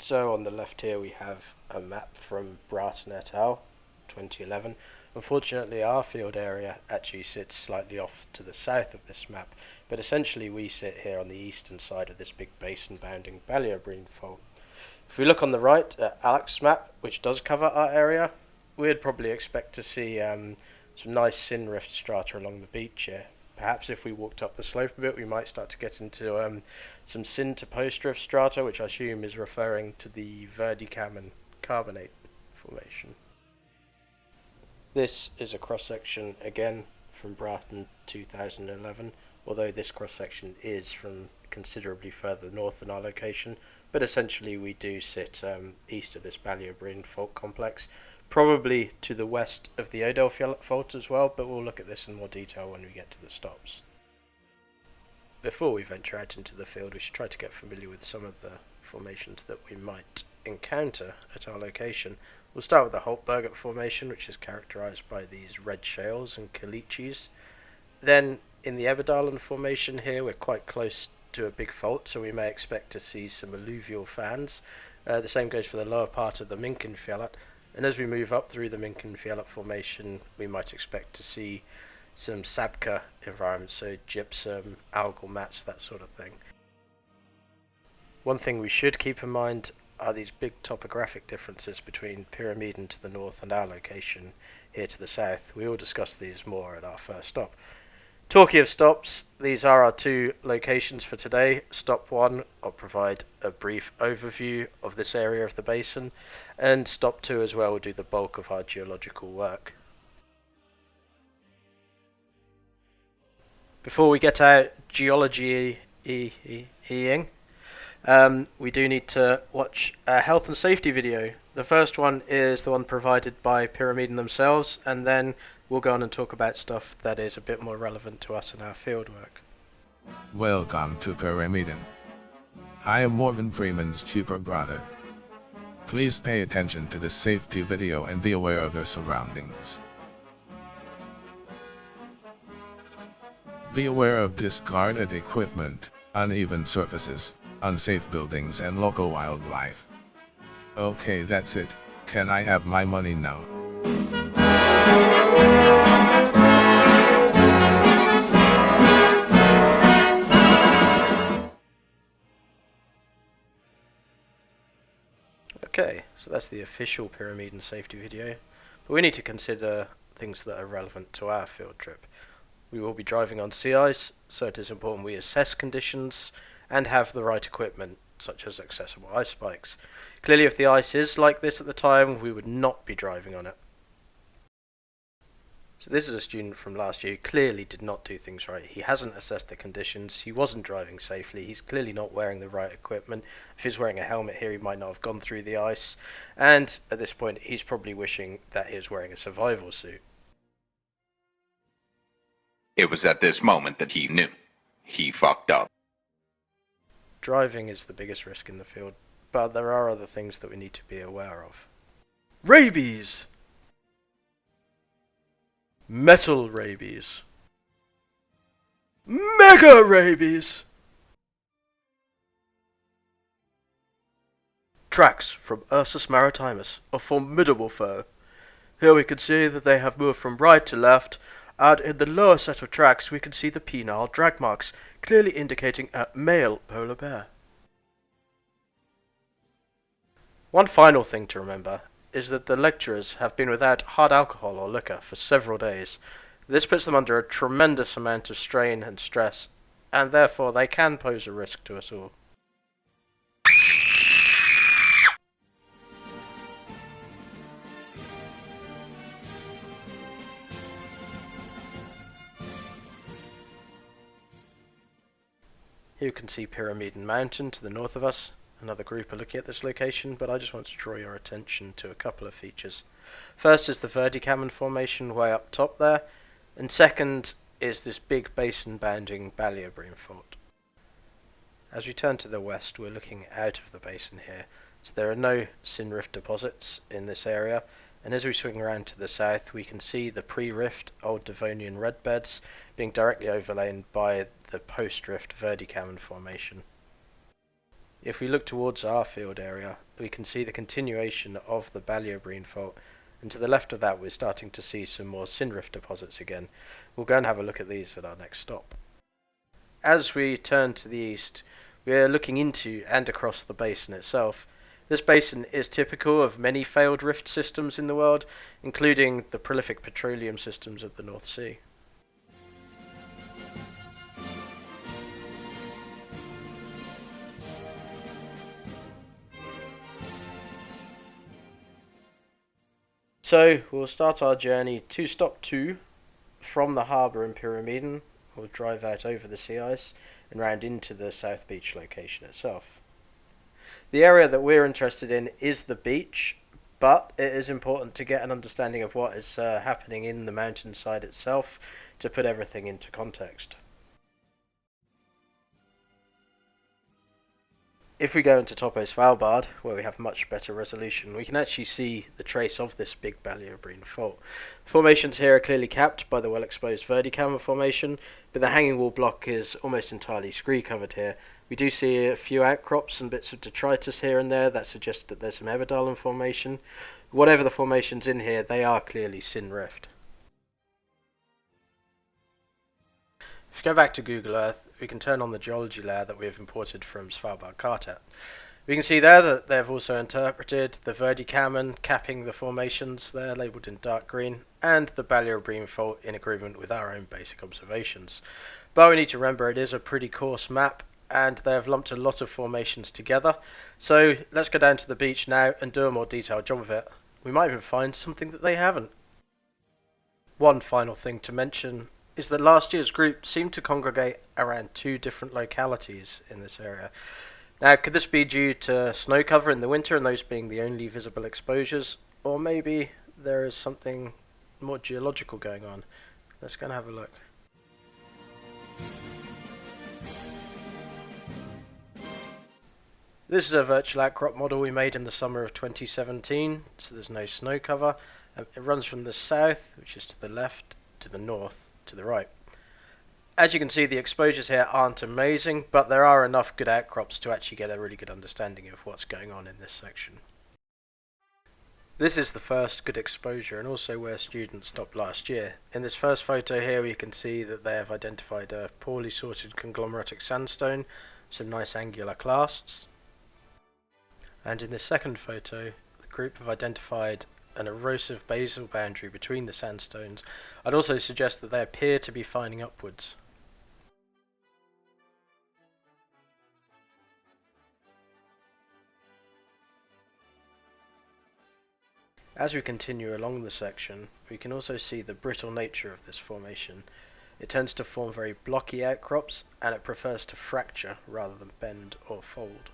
So on the left here we have a map from Bratton et al. 2011. Unfortunately our field area actually sits slightly off to the south of this map, but essentially we sit here on the eastern side of this big basin bounding Billefjorden fault. If we look on the right at Alex's map, which does cover our area, we'd probably expect to see some nice sin rift strata along the beach here. Perhaps if we walked up the slope a bit, we might start to get into some sin to post drift strata, which I assume is referring to the Verdicam and carbonate formation. This is a cross-section again from Bratton 2011, although this cross-section is from considerably further north than our location, but essentially we do sit east of this Billefjorden fault complex, probably to the west of the Odell fault as well, but we'll look at this in more detail when we get to the stops. Before we venture out into the field, we should try to get familiar with some of the formations that we might encounter at our location. We'll start with the Holtberger formation, which is characterized by these red shales and caliche. Then in the Eberdalen formation here, we're quite close to a big fault, so we may expect to see some alluvial fans. The same goes for the lower part of the Minkenfjellet, and as we move up through the Minkenfjellet formation, we might expect to see some Sabka environments, so gypsum, algal mats, that sort of thing. One thing we should keep in mind are these big topographic differences between Pyramiden to the north and our location here to the south. We will discuss these more at our first stop. Talking of stops, these are our two locations for today. Stop 1, I'll provide a brief overview of this area of the basin, and stop 2 as well will do the bulk of our geological work. Before we get out geology-ing, we do need to watch a health and safety video. The first one is the one provided by Pyramiden themselves, and then we'll go on and talk about stuff that is a bit more relevant to us in our fieldwork. Welcome to Pyramiden. I am Morgan Freeman's cheaper brother. Please pay attention to the safety video and be aware of your surroundings. Be aware of discarded equipment, uneven surfaces, unsafe buildings and local wildlife. Okay, that's it. Can I have my money now? Okay, so that's the official Pyramiden safety video, but we need to consider things that are relevant to our field trip. We will be driving on sea ice, so it is important we assess conditions and have the right equipment, such as accessible ice spikes. Clearly, if the ice is like this at the time, we would not be driving on it. So this is a student from last year who clearly did not do things right. He hasn't assessed the conditions, he wasn't driving safely, he's clearly not wearing the right equipment. If he's wearing a helmet here, he might not have gone through the ice, and at this point he's probably wishing that he was wearing a survival suit. It was at this moment that he knew. He fucked up. Driving is the biggest risk in the field, but there are other things that we need to be aware of. Rabies! Metal rabies. Mega-Rabies! Tracks from Ursus maritimus, a formidable foe. Here we can see that they have moved from right to left, and in the lower set of tracks we can see the penile drag marks, clearly indicating a male polar bear. One final thing to remember is that the lecturers have been without hard alcohol or liquor for several days. This puts them under a tremendous amount of strain and stress, and therefore they can pose a risk to us all. Here you can see Pyramiden Mountain to the north of us. Another group are looking at this location, but I just want to draw your attention to a couple of features. First is the Verdicam formation way up top there, and second is this big basin bounding Billefjorden fault. As we turn to the west, we're looking out of the basin here, so there are no sin rift deposits in this area, and as we swing around to the south we can see the pre-rift old Devonian red beds being directly overlain by the post-rift Verdicam formation. If we look towards our field area, we can see the continuation of the Billefjorden fault, and to the left of that we're starting to see some more synrift deposits again. We'll go and have a look at these at our next stop. As we turn to the east, we are looking into and across the basin itself. This basin is typical of many failed rift systems in the world, including the prolific petroleum systems of the North Sea. So we'll start our journey to stop 2 from the harbour in Pyramiden. We'll drive out over the sea ice and round into the South Beach location itself. The area that we're interested in is the beach, but it is important to get an understanding of what is happening in the mountainside itself to put everything into context. If we go into Topo Svalbard, where we have much better resolution, we can actually see the trace of this big Billefjorden fault. Formations here are clearly capped by the well-exposed Verdicammer formation, but the hanging wall block is almost entirely scree covered here. We do see a few outcrops and bits of detritus here and there that suggest that there's some Eberdalen formation. Whatever the formations in here, they are clearly synrift. If we go back to Google Earth, we can turn on the geology layer that we have imported from Svalbard Kartat. We can see there that they've also interpreted the Verdicammer capping the formations there, labelled in dark green, and the Billefjorden fault in agreement with our own basic observations. But we need to remember it is a pretty coarse map, and they have lumped a lot of formations together. So let's go down to the beach now and do a more detailed job of it. We might even find something that they haven't. One final thing to mention is that last year's group seemed to congregate around 2 different localities in this area. Now, could this be due to snow cover in the winter and those being the only visible exposures, or maybe there is something more geological going on? Let's go and have a look. This is a virtual outcrop model we made in the summer of 2017, so there's no snow cover. It runs from the south, which is to the left, to the north, to the right. As you can see, the exposures here aren't amazing, but there are enough good outcrops to actually get a really good understanding of what's going on in this section. This is the first good exposure and also where students stopped last year. In this first photo here we can see that they have identified a poorly sorted conglomeratic sandstone, some nice angular clasts. And in this second photo, the group have identified an erosive basal boundary between the sandstones. I'd also suggest that they appear to be fining upwards. As we continue along the section, we can also see the brittle nature of this formation. It tends to form very blocky outcrops, and it prefers to fracture rather than bend or fold.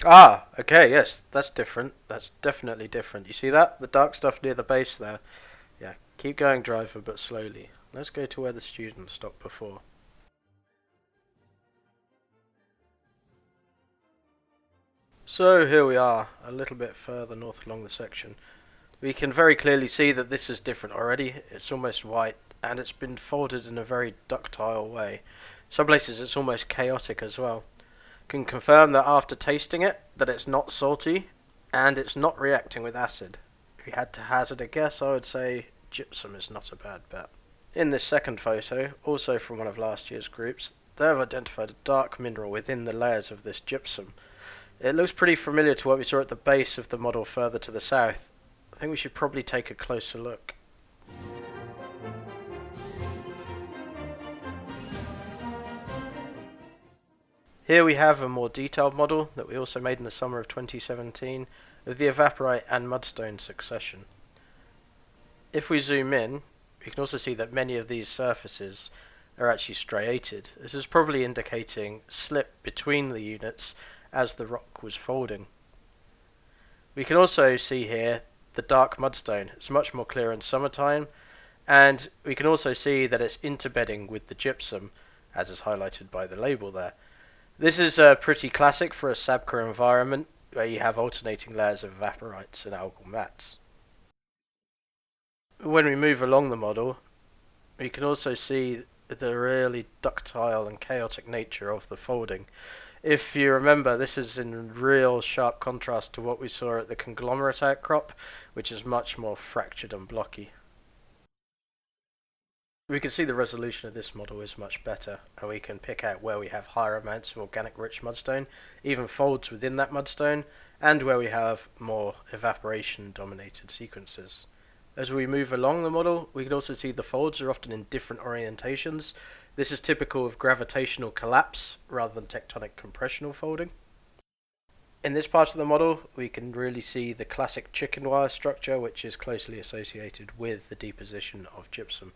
Ah, okay, yes, that's different. That's definitely different. You see that? The dark stuff near the base there. Yeah, keep going, driver, but slowly. Let's go to where the students stopped before. So here we are, a little bit further north along the section. We can very clearly see that this is different already. It's almost white, and it's been folded in a very ductile way. Some places it's almost chaotic as well. Can confirm that after tasting it, that it's not salty, and it's not reacting with acid. If you had to hazard a guess, I would say gypsum is not a bad bet. In this second photo, also from one of last year's groups, they have identified a dark mineral within the layers of this gypsum. It looks pretty familiar to what we saw at the base of the model further to the south. I think we should probably take a closer look. Here we have a more detailed model that we also made in the summer of 2017 of the evaporite and mudstone succession. If we zoom in, we can also see that many of these surfaces are actually striated. This is probably indicating slip between the units as the rock was folding. We can also see here the dark mudstone. It's much more clear in summertime, and we can also see that it's interbedding with the gypsum, as is highlighted by the label there. This is pretty classic for a Sabkha environment, where you have alternating layers of evaporites and algal mats. When we move along the model, we can also see the really ductile and chaotic nature of the folding. If you remember, this is in real sharp contrast to what we saw at the conglomerate outcrop, which is much more fractured and blocky. We can see the resolution of this model is much better, and we can pick out where we have higher amounts of organic rich mudstone, even folds within that mudstone, and where we have more evaporation dominated sequences. As we move along the model, we can also see the folds are often in different orientations. This is typical of gravitational collapse rather than tectonic compressional folding. In this part of the model, we can really see the classic chicken wire structure, which is closely associated with the deposition of gypsum.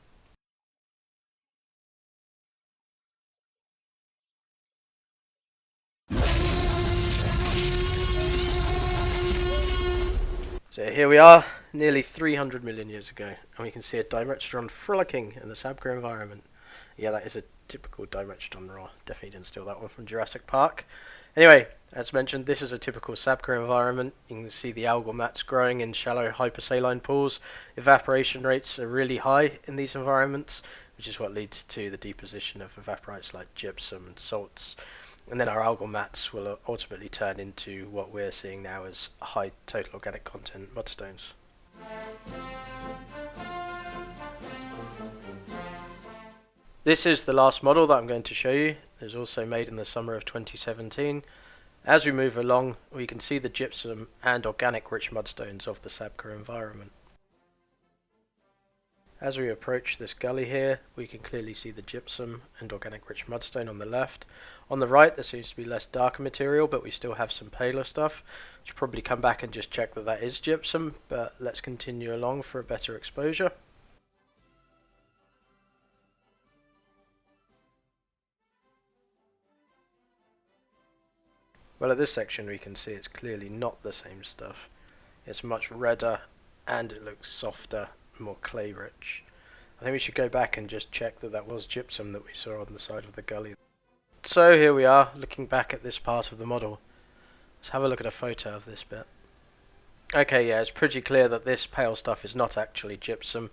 So here we are, nearly 300 million years ago, and we can see a Dimetrodon frolicking in the Sabkha environment. Yeah, that is a typical Dimetrodon roar. Definitely didn't steal that one from Jurassic Park. Anyway, as mentioned, this is a typical Sabkha environment. You can see the algal mats growing in shallow hypersaline pools. Evaporation rates are really high in these environments, which is what leads to the deposition of evaporites like gypsum and salts. And then our algal mats will ultimately turn into what we're seeing now as high total organic content mudstones. This is the last model that I'm going to show you. It was also made in the summer of 2017. As we move along, we can see the gypsum and organic rich mudstones of the Sabkha environment. As we approach this gully here, we can clearly see the gypsum and organic rich mudstone on the left. On the right, there seems to be less darker material, but we still have some paler stuff. Should probably come back and just check that that is gypsum, but let's continue along for a better exposure. Well, at this section we can see it's clearly not the same stuff. It's much redder and it looks softer, more clay rich. I think we should go back and just check that that was gypsum that we saw on the side of the gully. So here we are, looking back at this part of the model. Let's have a look at a photo of this bit. Okay, yeah, it's pretty clear that this pale stuff is not actually gypsum.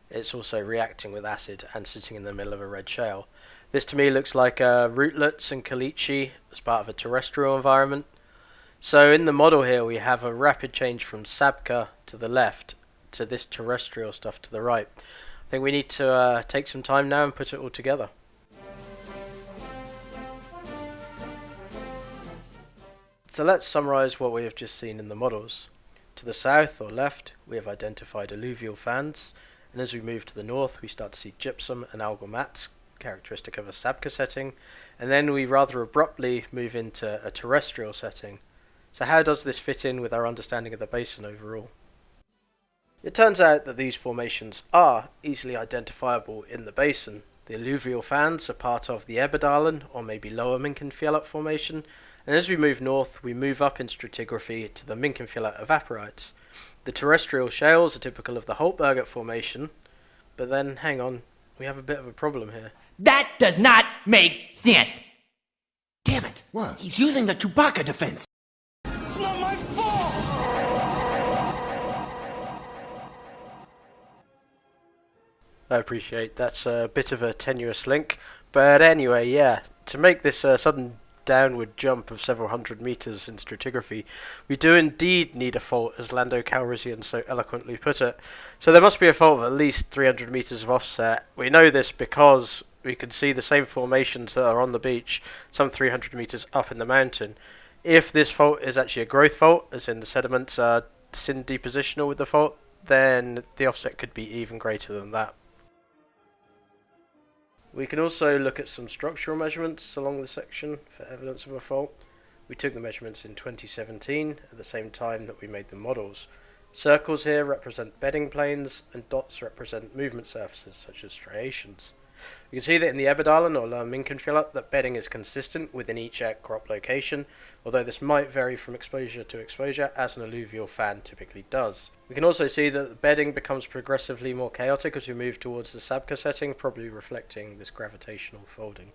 It's also reacting with acid and sitting in the middle of a red shale. This to me looks like rootlets and caliche as part of a terrestrial environment. So in the model here we have a rapid change from Sabkha to the left to this terrestrial stuff to the right. I think we need to take some time now and put it all together. So let's summarize what we have just seen in the models. To the south or left we have identified alluvial fans, and as we move to the north we start to see gypsum and algal mats, characteristic of a Sabkha setting, and then we rather abruptly move into a terrestrial setting. So how does this fit in with our understanding of the basin overall? It turns out that these formations are easily identifiable in the basin. The alluvial fans are part of the Eberdalen, or maybe lower Minkenfjellet formation, and as we move north we move up in stratigraphy to the Minkenfjellet evaporites. The terrestrial shales are typical of the Holtberget formation, but then hang on, we have a bit of a problem here. That does not make sense. Damn it. What? He's using the Chewbacca defense. It's not my fault! I appreciate that's a bit of a tenuous link, but anyway, yeah, to make this sudden downward jump of several hundred meters in stratigraphy, we do indeed need a fault, as Lando Calrissian so eloquently put it. So there must be a fault of at least 300 meters of offset. We know this because we can see the same formations that are on the beach some 300 meters up in the mountain. If this fault is actually a growth fault, as in the sediments are syn depositional with the fault, then the offset could be even greater than that. We can also look at some structural measurements along the section for evidence of a fault. We took the measurements in 2017 at the same time that we made the models. Circles here represent bedding planes and dots represent movement surfaces such as striations. You can see that in the Eberdalen or Minkenfjellet that bedding is consistent within each outcrop location, although this might vary from exposure to exposure as an alluvial fan typically does. We can also see that the bedding becomes progressively more chaotic as we move towards the Sabkha setting, probably reflecting this gravitational folding.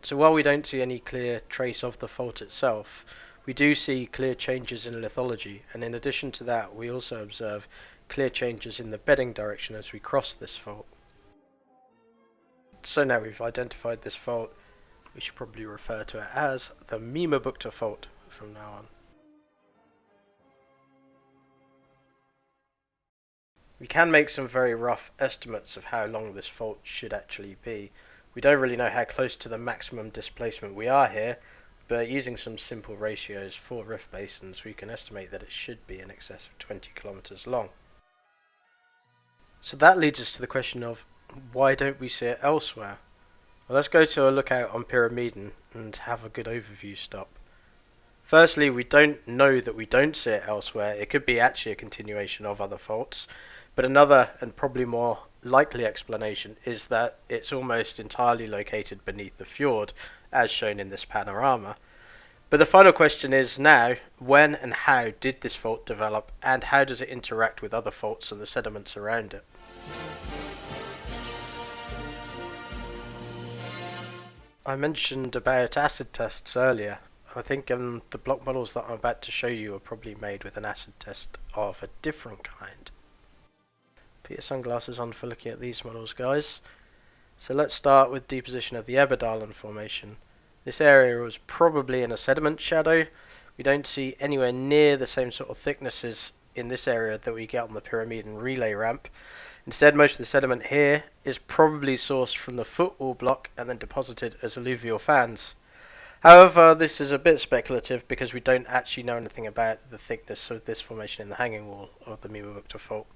So while we don't see any clear trace of the fault itself, we do see clear changes in lithology, and in addition to that we also observe clear changes in the bedding direction as we cross this fault. So now we've identified this fault, we should probably refer to it as the Mimerbukta fault from now on. We can make some very rough estimates of how long this fault should actually be. We don't really know how close to the maximum displacement we are here, but using some simple ratios for rift basins we can estimate that it should be in excess of 20 kilometers long. So that leads us to the question of why don't we see it elsewhere? Well, let's go to a lookout on Pyramiden and have a good overview stop. Firstly, we don't know that we don't see it elsewhere. It could be actually a continuation of other faults, but another and probably more likely explanation is that it's almost entirely located beneath the fjord, as shown in this panorama. But the final question is now, when and how did this fault develop, and how does it interact with other faults and the sediments around it? I mentioned about acid tests earlier. I think the block models that I'm about to show you are probably made with an acid test of a different kind. Put your sunglasses on for looking at these models, guys. So let's start with deposition of the Eberdalen formation. This area was probably in a sediment shadow. We don't see anywhere near the same sort of thicknesses in this area that we get on the Pyramiden relay ramp. Instead, most of the sediment here is probably sourced from the footwall block and then deposited as alluvial fans. However, this is a bit speculative because we don't actually know anything about the thickness of this formation in the hanging wall of the Mimerbukta fault.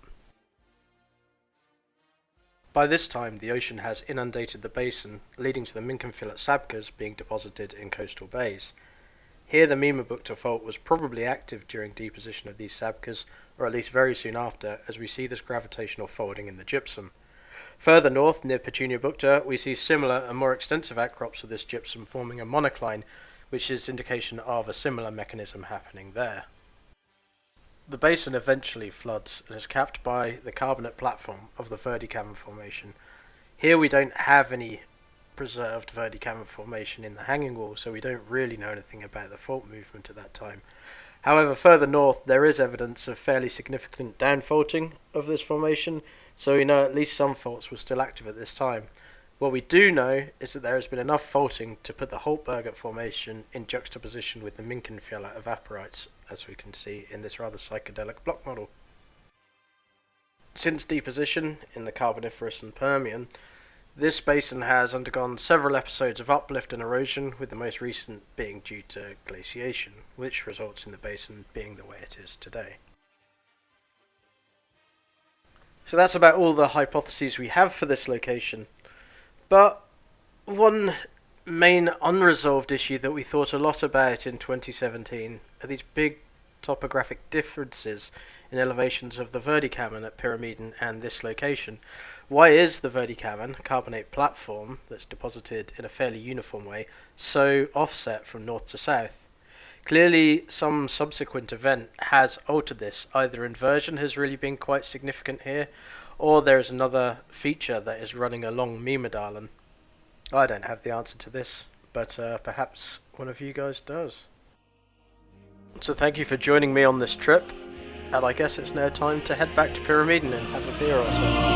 By this time, the ocean has inundated the basin, leading to the Minkenfjellet sabkhas being deposited in coastal bays. Here the Mimerbukta fault was probably active during deposition of these sabkhas, or at least very soon after, as we see this gravitational folding in the gypsum. Further north, near Bukta, we see similar and more extensive outcrops of this gypsum forming a monocline, which is indication of a similar mechanism happening there. The basin eventually floods and is capped by the carbonate platform of the Verdicavern formation. Here we don't have any preserved Verdicavern formation in the hanging wall, so we don't really know anything about the fault movement at that time. However, further north there is evidence of fairly significant downfaulting of this formation, so we know at least some faults were still active at this time. What we do know is that there has been enough faulting to put the Holtberget formation in juxtaposition with the Minkenfjellet evaporites, as we can see in this rather psychedelic block model. Since deposition in the Carboniferous and Permian, this basin has undergone several episodes of uplift and erosion, with the most recent being due to glaciation, which results in the basin being the way it is today. So that's about all the hypotheses we have for this location. But one main unresolved issue that we thought a lot about in 2017 are these big topographic differences in elevations of the Verdicavern at Pyramiden and this location. Why is the Verdicavern, carbonate platform that's deposited in a fairly uniform way, so offset from north to south? Clearly some subsequent event has altered this. Either inversion has really been quite significant here, or there is another feature that is running along Mimerdalen. I don't have the answer to this, but perhaps one of you guys does. So thank you for joining me on this trip, and I guess it's now time to head back to Pyramiden and have a beer or so.